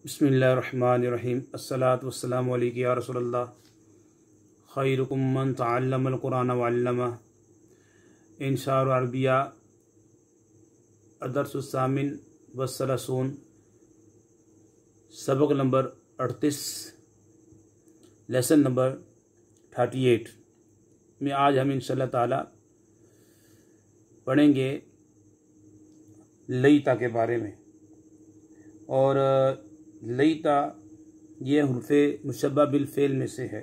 बिस्मिल्लाहिर्रहमानिर्रहीम। अस्सलातु वस्सलामु अलैका या रसूलल्लाह। खैरुकुम मन तअल्लमल कुरान व अल्लमह। इंशाअ अरबिया अदरसुस्सामिन वस्सलासून, सबक नंबर 38, लेसन नंबर 38 में आज हम इंशाअल्लाह ताला पढ़ेंगे लईता के बारे में। और लईता ये हुर्फ़े मुशब्बा बिल फ़ेल में से है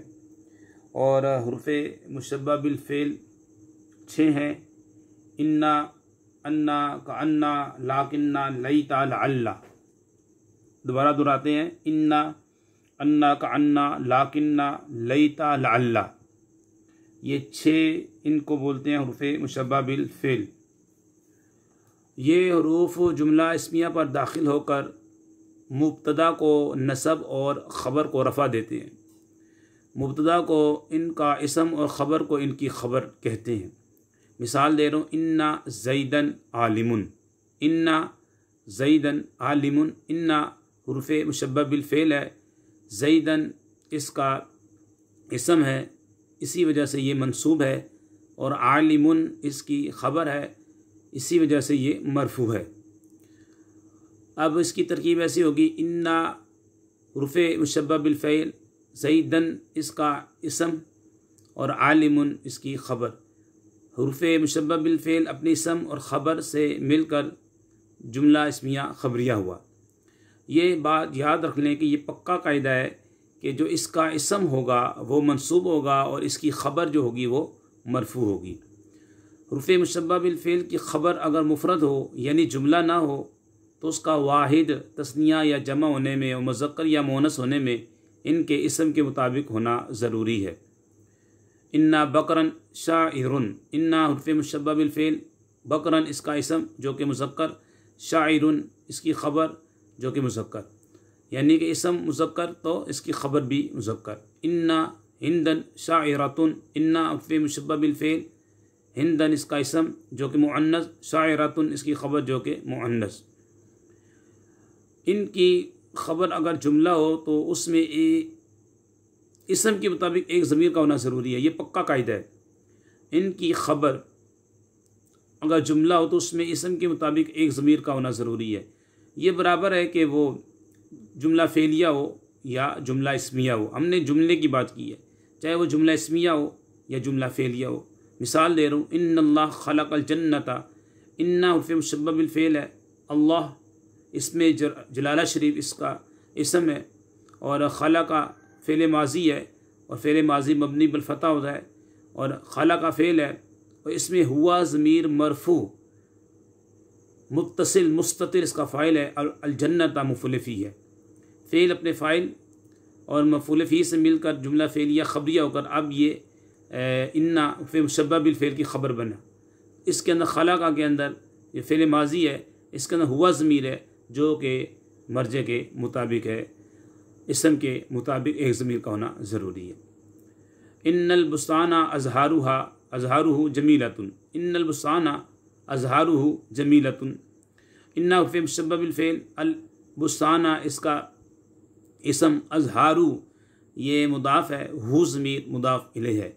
और हुर्फ़े मुशब्बा बिल फ़ेल 6 हैं। इन्ना, अन्ना, कअन्ना, लाकिन्ना, लईता, लअल्ला। दोबारा दोहराते हैं, इन्ना, अन्ना, कअन्ना, लाकिन्ना, लईता, लअल्ला। ये 6 इनको बोलते हैं हुर्फ़े मुशब्बा बिल फ़ेल। ये हुरूफ जुमला इस्मिया पर दाखिल होकर मुब्तदा को नसब और ख़बर को रफ़ा देते हैं। मुब्तदा को इनका इसम और ख़बर को इनकी ख़बर कहते हैं। मिसाल दे रहा हूँ, इन्ना ज़ैदन आलिमुन। इन्ना ज़ैदन आलिमुन। इन्ना हुर्फ़े मुशब्बा बिल फ़ेल है, ज़ैदन इसका इसम है, इसी वजह से ये मंसूब है, और आलिमुन इसकी ख़बर है, इसी वजह से ये मरफ़ू है। अब इसकी तरकीब ऐसी होगी, इन्ना हुर्फ़े मुशब्बा बिल फ़ेल, ज़ैदन इसका इसम और आलिमुन इसकी ख़बर। हुर्फ़े मुशब्बा बिल फ़ेल अपनी इसम और ख़बर से मिलकर जुमला इस्मिया ख़बरिया हुआ। ये बात याद रख लें कि ये पक्का कायदा है कि जो इसका इसम होगा वो मंसूब होगा और इसकी ख़बर जो होगी वो मरफ़ू होगी। हुर्फ़े मुशब्बा बिल फ़ेल की ख़बर अगर मुफ़रद हो यानी जुमला ना हो तो उसका वाहिद तस्निया या जमा होने में और मुज़क्कर या मुअन्नस होने में इनके इसम के मुताबिक होना ज़रूरी है। इन्ना बकरन शाइरुन। इन्ना हुर्फ़े मुशब्बा बिल फ़ेल, बकरन इसका इसम जो कि मुज़क्कर, शाइरुन इसकी ख़बर जो कि मुज़क्कर, यानी कि इसम मुज़क्कर तो इसकी ख़बर भी मुज़क्कर। इन्ना हिंदन शाइरतुन। इन्ना हुर्फ़े मुशब्बा बिल फ़ेल, हिंदन इसका इसम जो कि मुअन्नस, शाइरतुन इसकी ख़बर जो कि मुअन्नस। इनकी ख़बर अगर जुमला हो तो उसमें इसम के मुताबिक एक ज़मीर का होना ज़रूरी है, ये पक्का कायदा है। इनकी ख़बर अगर जुमला हो तो उसमें इसम के मुताबिक एक ज़मीर का होना ज़रूरी है। ये बराबर है कि वो जुमला फ़ेलिया हो या जुमला इस्मिया हो। हमने जुमले की बात की है, चाहे वो जुमला इस्मिया हो या जुमला फ़ेलिया हो। मिसाल दे रहा हूँ, इन्नल्लाह खलक़ल जन्नता। इन्ना हुर्फ़े मुशब्बा बिल फ़ेल है, अल्लाह इसमें जलाला शरीफ इसका इसम है, और खलक़ा फ़ेल माजी है और फ़ेल माजी मबनी बिल फ़तह होता है, और खलक़ा फ़ेल है और इसमें हुआ ज़मीर मरफ़ू मुत्तसिल मुस्ततिर इसका फ़ाइल है, और अल जन्नता मफ़ूल फ़ी है। फ़ेल अपने फ़ाइल और मफ़ूल फ़ी से मिलकर जुमला फ़ेलिया ख़बरिया होकर अब ये इन्ना हुर्फ़े मुशब्बा बिल फ़ेल की ख़बर बना। इसके अंदर खलक़ा के अंदर ये फ़ेल माजी है, इसके अंदर हुआ ज़मीर है जो कि मर्जे के मुताबिक है, इसम के मुताबिक एक ज़मीर का होना ज़रूरी है। इन्नल बुस्ताना अज़हारुहा अज़हारुहु जमीलतुन। इन्नल बुस्ताना अज़हारुहु जमीलतुन। इन्ना हुर्फ़े मुशब्बा बिल फ़ेल, अल बुस्ताना इसका इसम, अज़हारु ये मुदाफ़ है, हु ज़मीर मुदाफ़ इलैह है।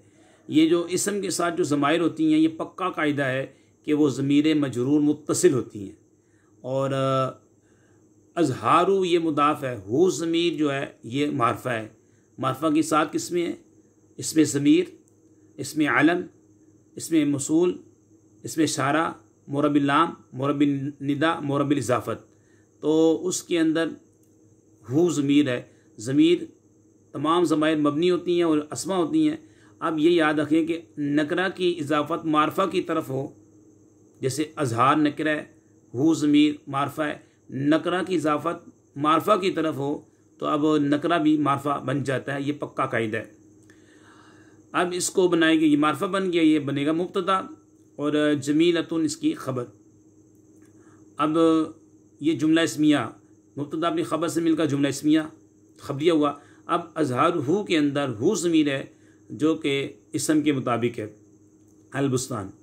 ये जो इसम के साथ जो ज़माइर होती हैं ये पक्का कायदा है कि वो ज़मीर मजरूर मुत्तसिल होती हैं, और अज़हारु ये मुदाफ़ है, हु ज़मीर जो है ये मारफ़ा है। मारफ़ा की 7 किस्में हैं, इसमें ज़मीर, इसमें अलम, इसमें मसूल, इसमें इशारा, मुरब्बिल लाम, मुरब्बिल निदा, मुरब्बिल इज़ाफ़त। तो उसके अंदर हु ज़मीर है। ज़मीर तमाम ज़माइर मबनी होती हैं और अस्मा होती हैं। अब ये याद रखें कि नकरा की इज़ाफ़त मारफ़ा की तरफ हो, जैसे अज़हार नकरा है, हु ज़मीर मारफ़ा है, नकरा की इज़ाफ़त मारफ़ा की तरफ हो तो अब नकरा भी मारफ़ा बन जाता है, ये पक्का कायदा है। अब इसको बनाएंगे, ये मारफ़ा बन गया, ये बनेगा मुब्तदा और जमीलतुन इसकी ख़बर। अब ये जुमला इस्मिया, मुब्तदा अपनी ख़बर से मिलकर जुमला इस्मिया ख़बरिया हुआ। अब अज़हारुहु के अंदर हु ज़मीर है जो कि इसम के मुताबिक है, अल बुस्तान।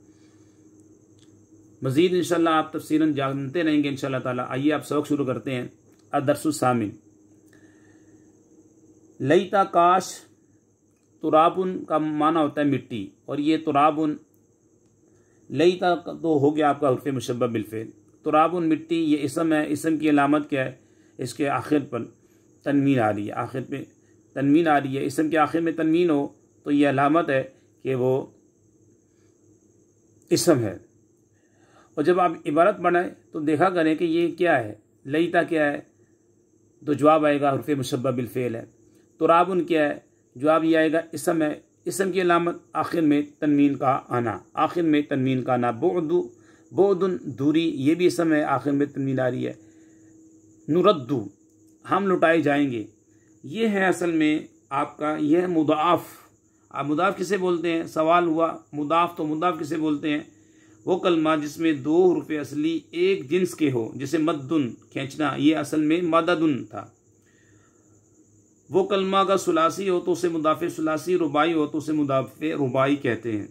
मज़ीद इंशाअल्लाह आप तफ़सीलन जानते रहेंगे इंशाअल्लाह ताला। आइए आप सबक शुरू करते हैं। अदरसुस्सामिन, लईता काश, तुराबुन का माना होता है मिट्टी, और ये तुराबुन, लईता तो हो गया आपका हुर्फ़ मुशब्बह बिल फ़ेल। तुराबुन मिट्टी, ये इसम है। इसम की अलामत क्या है? इसके आखिर पर तनवीन आ रही है, आखिर पे तनवीन आ रही है। इसम के आखिर में तनवीन हो तो ये अलामत है कि वो इसम है। और जब आप इबारत बनाएं तो देखा करें कि ये क्या है, लईता क्या है, तो जवाब आएगा हुर्फ़ मुशब्बह बिल फ़ेल है। तुराबुन क्या है, जवाब ये आएगा इसम है। इसम की अलामत आखिर में तनवीन का आना, आखिर में तनवीन का आना। बुअदु, बुअदुन दूरी, ये भी इसम है, आखिर में तनवीन आ रही है। नुरद्दु, हम लुटाए जाएंगे, ये है असल में आपका, यह है मुदाफ़। आप मुदाफ़ किसे बोलते हैं? सवाल हुआ मुदाफ़, तो मुदाफ़ किसे बोलते हैं? वो कलमा जिसमें दो हुर्फ़ असली एक जिन्स के हो, जैसे मद्दुन खींचना, ये असल में मददुन था। वो कलमा अगर सुलासी हो तो उसे मुदाफ़े सुलासी, रुबाई हो तो उसे मुदाफ़े रुबाई कहते हैं।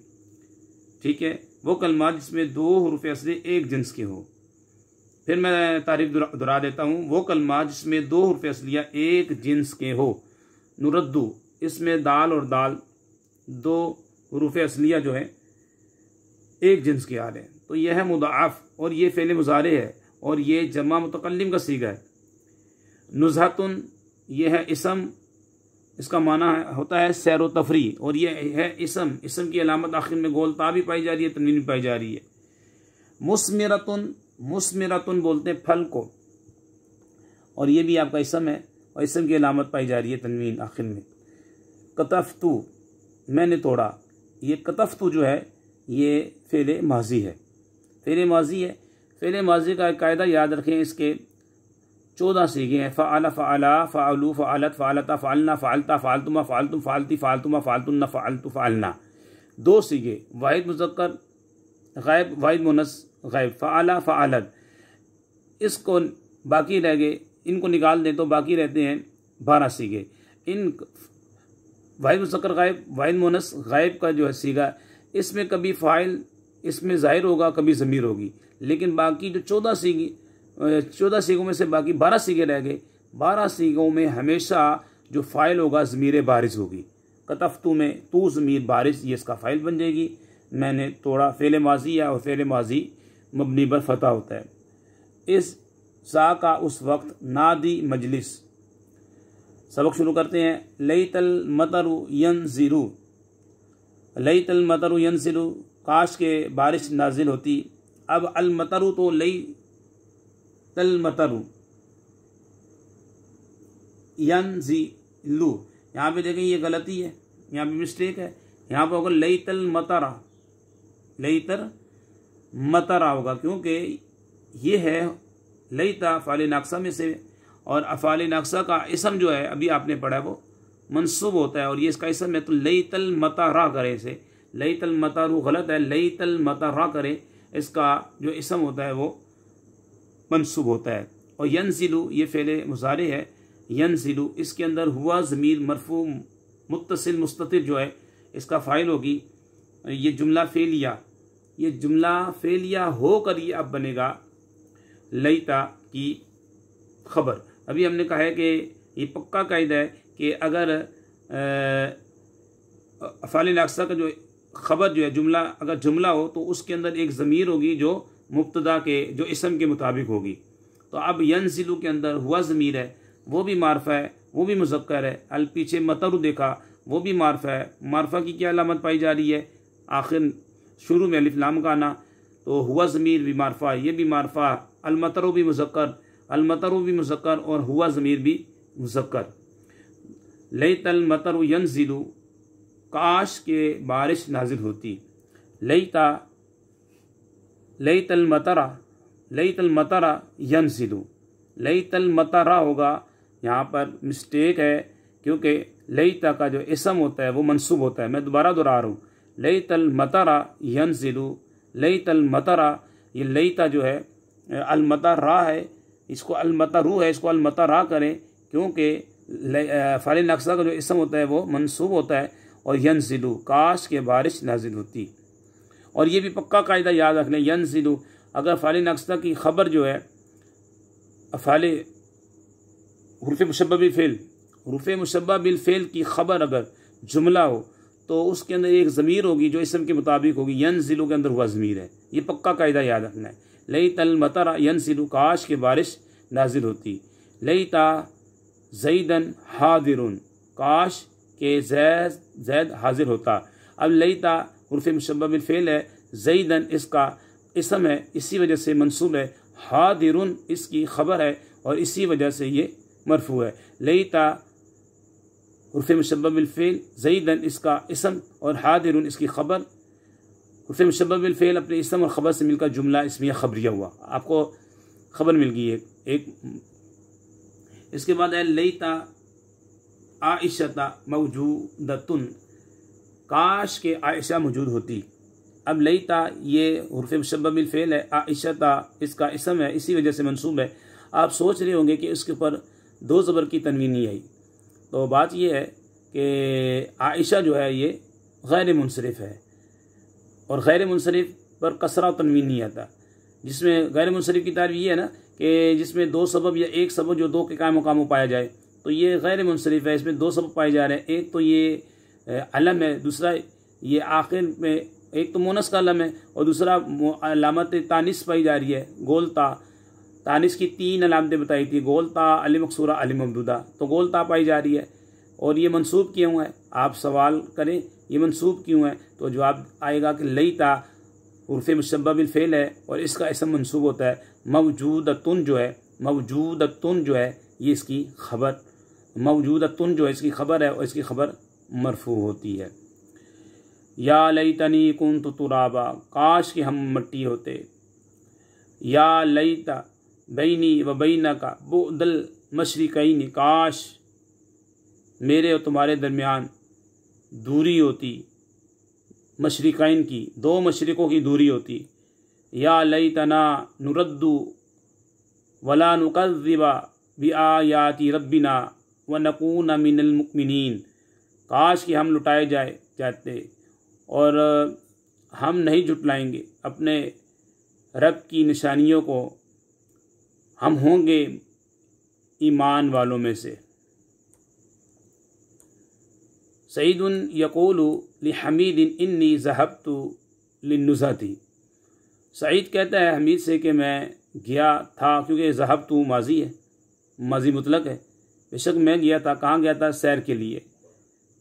ठीक है, वो कलमा जिसमें दो हुर्फ़ असली एक जिन्स के हो। फिर मैं तारीफ दोहरा देता हूँ। वो कलमा जिसमें दो हुर्फ़ असलिया एक जिन्स के हो। नुरद्दु, इसमें दाल और दाल दो हुर्फ़ असलिया जो है एक जिन्स के आ रहे हैं, तो यह है मुदाफ़, और ये फ़ेल मुज़ारे है, और ये जमा मुतकल्लिम का सीगा है। नुज़हतुन, ये है इसम, इसका माना होता है सैर व तफरी, और ये है इसम। इसम की अलामत आखिर में गोल ता भी पाई जा रही है, तनवीन भी पाई जा रही है। मुस्मिरतुन, मुस्मिरतुन बोलते हैं फल को, और ये भी आपका इसम है, और इसम की अलामत पाई जा रही है तनवीन आखिर में। कतफ्तु, मैंने तोड़ा, ये कतफ्तु जो है ये फ़ेल माजी है, फ़ेल माजी है। फ़ेल माजी का एक कायदा याद रखें, इसके 14 सीगे हैं। फ़अला, फ़अला, फ़अलू, फ़अलत, फ़अलता, फ़अलना, फ़अलता, फ़अलतुमा, फ़अलतुम, फ़अलती, फ़अलतुमा, फ़अलतुन्ना, फ़अलतु, फ़अलना। 2 सीगे, वाहिद मुज़क्कर गायब, वाहिद मुअन्नस गायब। फ़अला, फ़अलत, इसको बाकी रह गए, इनको निकाल दें तो बाकी रहते हैं 12 सीगे। इन वाहिद मुज़क्कर गायब, वाहिद मुअन्नस गायब का जो है सीगा, इसमें कभी फ़ाइल इसमें ज़ाहिर होगा, कभी ज़मीर होगी, लेकिन बाकी जो 14 सीगों में से बाकी 12 सीगे रह गए। 12 सीगों में हमेशा जो फ़ाइल होगा ज़मीर बारिज़ होगी। कतफ्तु में तू ज़मीर बारिज़, ये इसका फ़ाइल बन जाएगी। मैंने तोड़ा फ़ेल माजी है, और फ़ेल माजी मबनी पर फ़तह होता है। इस सा का उस वक्त नादी मजलिस। सबक शुरू करते हैं। लईतल मतरु यनज़िलु, लईतल मतरु यनज़िलु, काश के बारिश नाजिल होती। अब अल मतरु तो लईतल मतरु यनज़िलु, यहाँ पे देखें ये गलती है, यहाँ पे मिस्टेक है। यहाँ पर होगा लईतल मतरा, लईतर मतरा होगा, क्योंकि ये है लईता अफ़ाल नाक़सा में से, और अफ़ाल नाक़सा का इसम जो है अभी आपने पढ़ा है वो मंसूब होता है, और ये इसका इसम है। तो लईतल मतरा करे, इसे लईतल मतरु गलत है, लईतल मतरा करे, इसका जो इसम होता है वो मंसूब होता है। और यनज़िलु ये फ़ेल मुज़ारे है। यनज़िलु इसके अंदर हुआ ज़मीर मरफ़ू मुत्तसिल मुस्ततिर जो है इसका फ़ाइल होगी। ये जुमला फ़ेलिया, ये जुमला फ़ेलिया होकर ये अब बनेगा लईता की ख़बर। अभी हमने कहा है कि ये पक्का कायदा है कि अगर अफ़ाल नाक़सा का जो ख़बर जो है जुमला, अगर जुमला हो तो उसके अंदर एक ज़मीर होगी जो मुब्तदा के, जो इसम के मुताबिक होगी। तो अब यनज़िलु के अंदर हुआ ज़मीर है, वो भी मारफ़ा है, वो भी मुज़क्कर है। अल पीछे मतरु देखा, वो भी मारफ़ा है। मारफ़ा की क्या अलामत पाई जा रही है? आखिर शुरू में अलिफ लाम का आना। तो हुआ ज़मीर भी मारफ़ा, ये भी मारफ़ा। अल मतरु भी मुज़क्कर, अल मतरु भी मुज़क्कर, और हुआ ज़मीर भी मुज़क्कर। लईतल मतरु यनज़िलु, काश के बारिश नाजिल होती। लईता, लईतल मतरा, लईतल मतरा यनज़िलु, लईतल मतरा होगा। यहाँ पर मिस्टेक है, क्योंकि लईता का जो इसम होता है वो मंसूब होता है। मैं दोबारा दोहरा रहा हूँ, लईतल मतरा यनज़िलु, लईतल मतरा, ये लईता जो है अलमतरा है, इसको अलमतरू है, इसको अलमतरा करें, क्योंकि फ़ाइल नाक़सा का जो इसम होता है वो मंसूब होता है। और यनज़िलु, काश के बारिश नाजिल होती। और ये भी पक्का कायदा याद रख लें, यनज़िलु अगर फ़ाइल नाक़सा की ख़बर जो है फ़ाइल हुर्फ़ मुशब्बह बिल फ़ेल हुरूफ मुशब्बा बिल फ़ेल की ख़बर अगर जुमला हो तो उसके अंदर एक ज़मीर होगी जो इसम के मुताबिक होगी। यनज़िलु के अंदर हुआ ज़मीर है, ये पक्का कायदा याद रखना है। लईतल मतरा यनज़िलु, काश के बारिश नाजिल होती। लईता ज़ैदन हादिरुन, काश के ज़ैद हाजिर होता। अब लईता हुरूफ मुशब्बा बिल फ़ेल है, ज़ैदन इसका इसम है, इसी वजह से मंसूब है। हादिरुन इसकी ख़बर है और इसी वजह से ये मरफू है। लईता हुरूफ मुशब्बा बिल फ़ेल, ज़ैदन इसका इसम और हादिरुन इसकी ख़बर। हुरूफ मुशब्बा बिल फ़ेल अपने इसम और ख़बर से मिलकर जुमला इसमिया ख़बरिया हुआ। आपको ख़बर मिल गई एक। इसके बाद है लईता आइशता मौजूदतुन, काश के आयशा मौजूद होती। अब लईता ये हुरूफ मुशब्बा बिल फ़ेल है, आइशता इसका इसम है, इसी वजह से मंसूब है। आप सोच रहे होंगे कि इसके ऊपर दो ज़बर की तनवीन नहीं आई, तो बात यह है कि आइशा जो है ये गैर मुनसरिफ है और गैर मुनसरिफ पर कसरा और तनवीन नहीं आता। जिसमें गैर मुनसरिफ की तारीफ ये है ना कि जिसमें दो सबब या एक सबब जो दो के कायम मकाम पाया जाए, तो ये गैर मुनसरिफ है। इसमें दो सबब पाए जा रहे हैं, एक तो ये अलम है, दूसरा ये आखिर में एक तो मोनस का अलम है और दूसरा अलामत तानिस पाई जा रही है। गोलता, तानिस की 3 अलामतें बताई थी, गोलता, अली मकसूरा, अली ममदूदा, तो गोलता पाई जा रही है। और ये मंसूब क्यों है? आप सवाल करें ये मंसूब क्यों है, तो जवाब आएगा कि लईता हुरूफ मुशब्बा बिल फ़ेल है और इसका इसम मंसूब होता है। मौजूदतुन जो है, मौजूदतुन जो है ये इसकी ख़बर, मौजूदतुन जो है इसकी ख़बर है और इसकी ख़बर मरफू होती है। या लईतनी कुन्तु तुराबा, काश कि हम मिट्टी होते। या लईता बैनी व बैनका बुअदल मशरिकैन, काश मेरे और तुम्हारे दरमियान दूरी होती, मशरिकैन की, 2 मशरिकों की दूरी होती। या लईतना नुरद्दु वला नुकज़्ज़िबा बिआयाति रब्बिना व नकूना मिनल मुमिनीन, काश कि हम लुटाए जाते और हम नहीं जुटलाएंगे अपने रब की निशानियों को, हम होंगे ईमान वालों में से। सईदुन यक़ूलु लिहमीदिन इन्नी ज़हबतु लिन्नुज़हती, सईद कहता है हमीद से कि मैं गया था, क्योंकि ज़हबतु माजी है, माजी मुतलक है, बेशक मैं गया था। कहाँ गया था? सैर के लिए।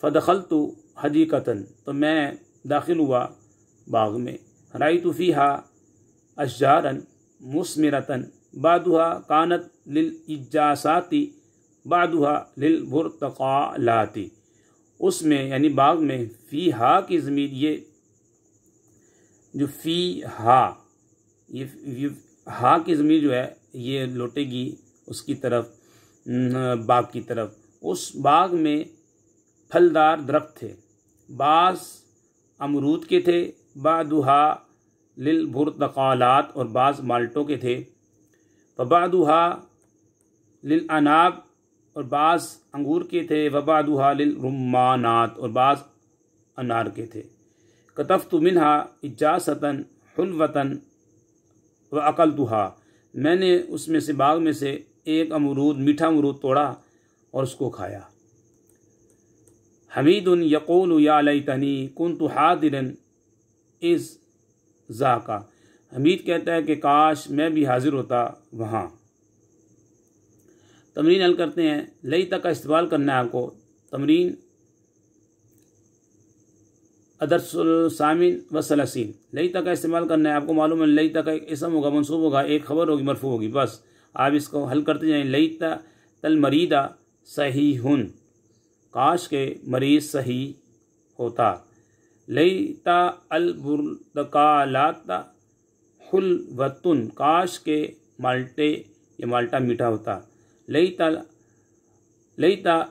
फ़दख़लतु हदीक़तन, तो मैं दाखिल हुआ बाग में। राइतु फ़ीहा अशजारन मुस्मिरतन बादुहा कानत लिल इजासाती बादुहा लिल बुर्तक़ालाती, उसमें यानी बाग में फ़ीहा की ज़मीर, ये जो फ़ीहा, ये हा की ज़मीर जो है ये लौटेगी उसकी तरफ, बाग की तरफ। उस बाग में फलदार दरख्त थे, बाज़ अमरूद के थे, बादुहा लिल बुर्तक़ालात, और बाज़ माल्टों के थे। वबादुहा लिल अनाब, और बाज़ अंगूर के थे। वबादुहा लिल रुम्मानात, और बाज़ अनार के थे। कतफ़तु मिनहा इजासतन हुल्वतन व अकलतुहा, मैंने उसमें से बाग में से एक अमरूद, मीठा अमरूद तोड़ा और उसको खाया। हमीदुन यक़ूलु या लैतनी कुन्तु हादिरन इज़ ज़ाका, हमीद कहता है कि काश मैं भी हाजिर होता वहाँ। तमरीन हल करते हैं। लईता का इस्तेमाल करना है आपको। तमरीन अदरसुल सामिन व सलासीन, लईता का इस्तेमाल करना है। आपको मालूम है लईता का एक इसम होगा, मंसूब होगा, एक खबर होगी, मरफू होगी, बस आप इसको हल करते जाएं। लईता तल मरीदा सहीहुन, काश के मरीज़ सही होता। लईता अल बुर्तक़ालाता हुल्वतुन, काश के माल्टे या माल्टा मीठा होता। लईता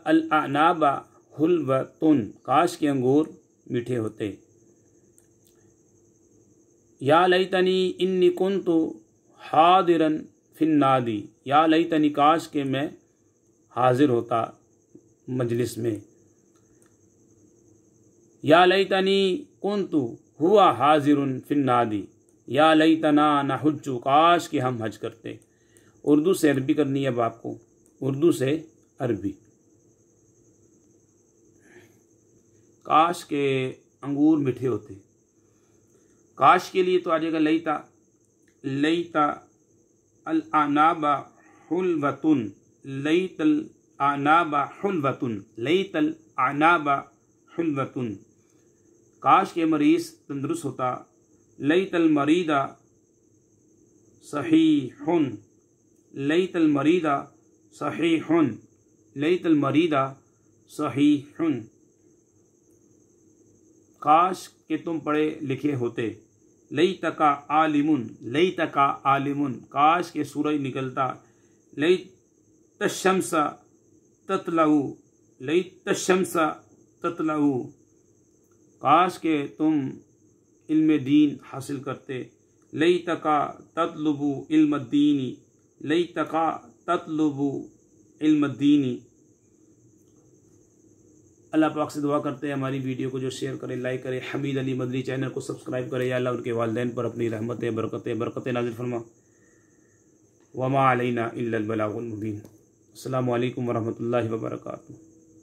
अल अनाबा हुल्वतुन, काश के अंगूर मीठे होते। या लईतनी इन्नी कुन्तु हादिरन फिन्नादी, या लईतनी काश के मैं हाजिर होता मजलिस में। या लईतनी कुन्तु हुआ हाजिरुन फिन्नादी, या लईतना नहुज्जु, काश के हम हज करते। उर्दू से अरबी करनी है अब आपको, उर्दू से अरबी। काश के अंगूर मीठे होते। काश के लिए तो आ जाएगा लईता, लईता अल आनाबा हुलवतुन, लईतल आनाबा हुलवतुन, लईतल आनाबा हुलवतुन। काश के मरीज तंदुरुस्त होता, लईतल मरीदा सहीहुन, लईतल मरीदा सहीहुन, लईतल मरीदा सहीहुन। काश के तुम पढ़े लिखे होते, लईतका आलिमुन, लईतका आलिमुन। काश के सूरज निकलता, लईतशम्स ततलऊ, लईतशम्स ततलऊ। काश के तुम इल्म दीन हासिल करते, लईतका ततलुबु इल्म दीनी, लईतका ततलुबु इल्म दीनी। अल्लाह पाक से दुआ करते हैं हमारी वीडियो को जो शेयर करें, लाइक करें। हमीद अली मदनी चैनल को सब्सक्राइब करें। या अल्लाह उनके वालिदैन पर अपनी रहमतें बरकतें नाज़िल फरमा। वमा अलैना इल्लल बलागुल मुबीन। अस्सलामु अलैकुम वरहमतुल्लाहि वबरकातुहू।